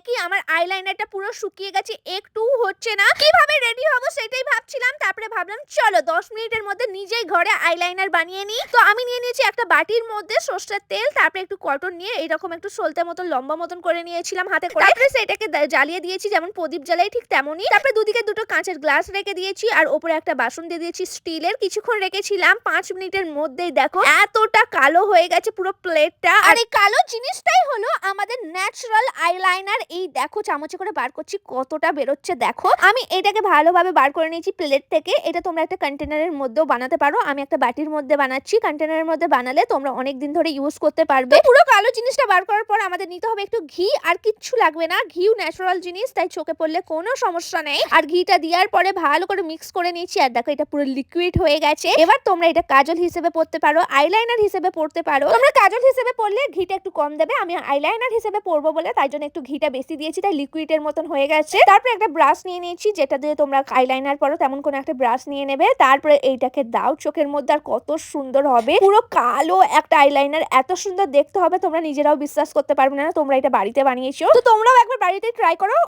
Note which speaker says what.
Speaker 1: দেখি আমার আইলাইনারটা পুরো শুকিয়ে গেছে, একটুও হচ্ছে না। কিভাবে রেডি হবো সেটাই ভাবছিলাম। তারপরে ভাবলাম চলো 10 মিনিটের মধ্যে নিজেই ঘরে আইলাইনার বানিয়ে নিই। তো আমি নিয়ে নিয়েছি একটা বাটির মধ্যে সরষের তেল, তারপরে একটু কটন নিয়ে এরকম একটু সলতে মতো লম্বা মতন করে নিয়েছিলাম হাতে করে। তারপরে সেটাকে জ্বালিয়ে দিয়েছি যেমন প্রদীপ জ্বালাই ঠিক তেমনই। তারপরে দুদিকে দুটো কাঁচের গ্লাস রেখে দিয়েছি আর ওপরে একটা বাসন দিয়ে দিয়েছি স্টিলের। কিছুক্ষণ রেখেছিলাম, 5 মিনিটের মধ্যেই দেখো এতটা কালো হয়ে গেছে পুরো প্লেটটা। আর এই কালো জিনিসটাই হলো আমাদের ন্যাচারাল আইলাইনার। এই দেখো চামচে করে বার করছি কতটা বেরোচ্ছে দেখো। আমি এটাকে ভালোভাবে বার করে নিয়েছি প্লেট থেকে। এটা তোমরা একটা কন্টেনারের মধ্যেও বানাতে পারো, আমি একটা বাটির মধ্যে বানাচ্ছি। কন্টেনারের মধ্যে বানালে তোমরা অনেক দিন ধরে ইউজ করতে পারবে। পুরো কালো জিনিসটা বার করার পর আমাদের নিতে হবে একটু ঘি, আর কিচ্ছু লাগবে না। ঘিও ন্যাচারাল জিনিস, তাই চোখে পড়লে কোনো সমস্যা নেই। আর ঘিটা দেওয়ার পরে ভালো করে মিক্স করে নিয়েছি আর দেখো এটা পুরো লিকুইড হয়ে গেছে। এবার তোমরা এটা কাজল হিসেবে পড়তে পারো, আইলাইনার হিসেবে পড়তে পারো। তোমরা কাজল হিসেবে পড়লে ঘিটা একটু কম দেবে, আমি আইলাইনার হিসেবে পড়বো বলে তাই জন্য একটু ঘিটা বেশি দিয়েছি, তাই লিকুইডের মতন হয়ে গেছে। তারপরে একটা ব্রাশ নিয়ে নিয়েছি, যেটা দিয়ে তোমরা আইলাইনার পরো তেমন কোনো একটা ব্রাশ নিয়ে নেবে। তারপরে এইটাকে দাও চোখের মধ্যে, আর কত সুন্দর হবে পুরো কালো একটা আইলাইনার। এত সুন্দর দেখতে হবে তোমরা নিজেরাও বিশ্বাস করতে পারবে না তোমরা এটা বাড়িতে বানিয়েছো। তো তোমরাও একবার বাড়িতে ট্রাই করো।